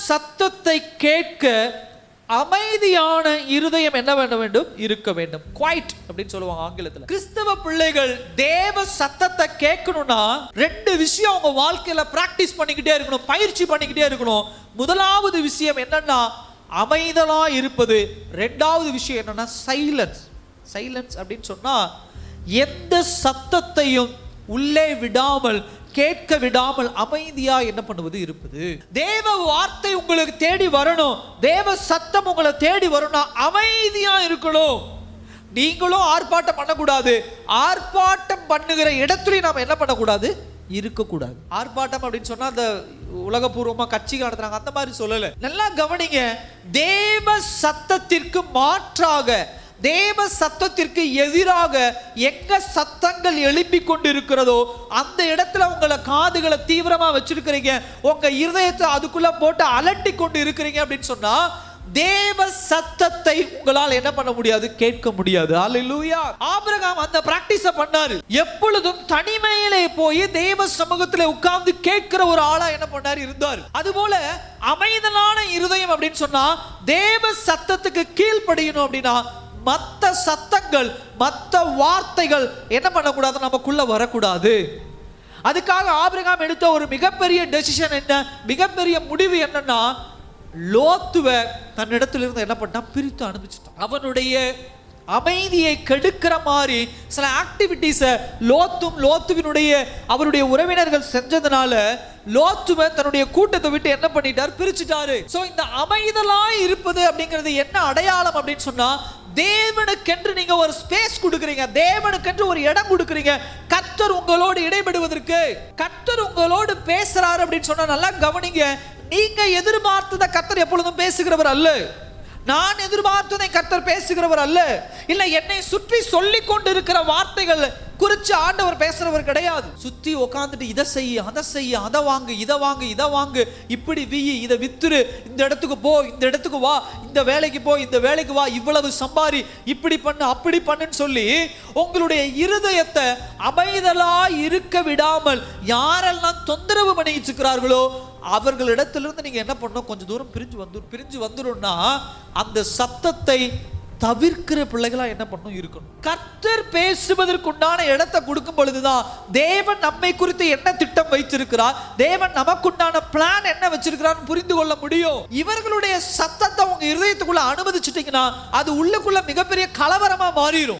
சத்தத்தை கேட்க அமைதியான இருதயம் என்ன வேண்டும்? இருக்க வேண்டும். குவைட் அப்படின்னு சொல்லுவாங்க ஆங்கிலத்தில். கிறிஸ்தவ பிள்ளைகள் தேவ சத்தத்தை கேட்கணும்னா ரெண்டு விஷயம் அவங்க வாழ்க்கையில பிராக்டிஸ் பண்ணிக்கிட்டே இருக்கணும், பயிற்சி பண்ணிக்கிட்டே இருக்கணும். முதலாவது விஷயம் என்னன்னா அமைதலா இருப்பது. ரெண்டாவது விஷயம் என்னன்னா சைலன்ஸ். சைலன்ஸ் அப்படின்னு சொன்னா எந்த சத்தத்தையும் உள்ளே விடாமல், கேட்க விடாமல் அமைதியா என்ன பண்ணுவது? இருப்பது. தேவ வார்த்தை உங்களுக்கு தேடி வரணும், தேவ சத்தம் உங்களை தேடி வரணும், அமைதியா இருக்கணும். நீங்களும் ஆர்ப்பாட்டம் பண்ணக்கூடாது, ஆர்ப்பாட்டம் பண்ணுகிற இடத்துலயும் நாம என்ன பண்ணக்கூடாது? இருக்கக்கூடாது. ஆர்ப்பாட்டம் அப்படின்னு சொன்னா அந்த உலகபூர்வமா கட்சி நடத்துறாங்க அந்த மாதிரி சொல்லல. நல்லா கவனிங்க. தேவ சத்தத்திற்கு மாற்றாக, தேவ சத்தத்திற்கு எதிராக எங்க சத்தங்கள் எழுப்பி கொண்டு இருக்கிறதோ அந்த இடத்துல உங்களை காதுகளை தீவிரமா வச்சிருக்கிறீங்க, உங்க இருதயத்தை அதுக்குள்ள போட்டு அலட்டி கொண்டு இருக்கிறீங்க அப்படின்னு சொன்னா தேவ சத்தத்தை உங்களால் என்ன பண்ண முடியாது? கேட்க முடியாது. அல்லேலூயா. ஆபிரகாம் அந்த பிராக்டிஸ பண்ணாரு. எப்பொழுதும் தனிமையிலே போய் தேவ சமூகத்திலே உட்கார்ந்து கேட்கிற ஒரு ஆளா என்ன பண்ணாரு? இருந்தார். அதுபோல அமைதலான இருதயம் அப்படின்னு சொன்னா தேவ சத்தத்துக்கு கீழ்ப்படியணும். அப்படின்னா மற்ற சத்தங்கள், மற்ற வார்த்தைகள் என்ன பண்ணக்கூடாது? நமக்குள்ள வரக்கூடாது. அதுக்காக ஆபிரகாம் எடுத்த ஒரு மிகப்பெரிய டெசிஷன் என்ன, மிகப்பெரிய முடிவு என்னன்னா லோத்துவை தன்னிடத்திலிருந்து என்ன பண்ணா? பிரித்து அனுப்பிச்சிட்டான். அவனுடைய அமைதியை கெடுக்கிற மாதிரி சில ஆக்டிவிட்டிஸை லோத்துவினுடைய அவருடைய உறவினர்கள் செஞ்சதுனால லோத்துவை தன்னுடைய கூட்டத்தை விட்டு என்ன பண்ணிட்டார்? பிரிச்சுட்டாரு. சோ இந்த அமைதலா இருப்பது அப்படிங்கிறது என்ன அடையாளம் அப்படின்னு சொன்னா தேவனுக்கென்று நீங்க ஒரு ஸ்பேஸ் கொடுக்குறீங்க, தேவனுக்கென்று ஒரு இடம் கொடுக்குறீங்க. கர்த்தர் உங்களோடு இடைபடுவதற்கு, கர்த்தர் உங்களோடு பேசுறாரு அப்படின்னு சொன்னா நல்லா கவனிங்க. நீங்க எதிர்பார்த்ததை கர்த்தர் எப்பொழுதும் பேசுகிறவர் அல்ல. நான் எதிர்பார்த்ததை கர்த்தர் பேசுகிறவர் அல்ல. இல்ல என்னை சுற்றி சொல்லிக் கொண்டிருக்கிற வார்த்தைகள் குறித்து ஆண்டவர் பேசுறவர் கிடையாது. சுத்தி உட்காந்துட்டு இதை செய்ய, அதை செய்ய, அதை வாங்கு, இதை வாங்கு, இதை வாங்கு, இப்படி வியி, இதை வித்துரு, இந்த இடத்துக்கு போ, இந்த இடத்துக்கு வா, இந்த வேலைக்கு போ, இந்த வேலைக்கு வா, இவ்வளவு சம்பாரி, இப்படி பண்ணு, அப்படி பண்ணுன்னு சொல்லி உங்களுடைய இருதயத்தை அமைதலா இருக்க விடாமல் யாரெல்லாம் தொந்தரவு பண்ணிட்டு இருக்கிறார்களோ அவர்களிடத்திலிருந்து நீங்க என்ன பண்ணணும்? கொஞ்சம் தூரம் பிரிஞ்சு வந்துரும்னா அந்த சத்தத்தை தவிர்க்கிற பிள்ளைகளா என்ன பண்ணணும்? இருக்கணும். கர்த்தர் பேசுவதற்குண்டான இடத்தை கொடுக்கும் பொழுதுதான் தேவன் நம்மை குறித்து என்ன திட்டம் வைத்திருக்கிறார், தேவன் நமக்குண்டான பிளான் என்ன வச்சிருக்கிறார் புரிந்து கொள்ள முடியும். இவர்களுடைய சத்தத்தை உங்க இருதயத்துக்குள்ள அனுமதிச்சிட்டீங்கன்னா அது உள்ளுக்குள்ள மிகப்பெரிய கலவரமா மாறிடும்.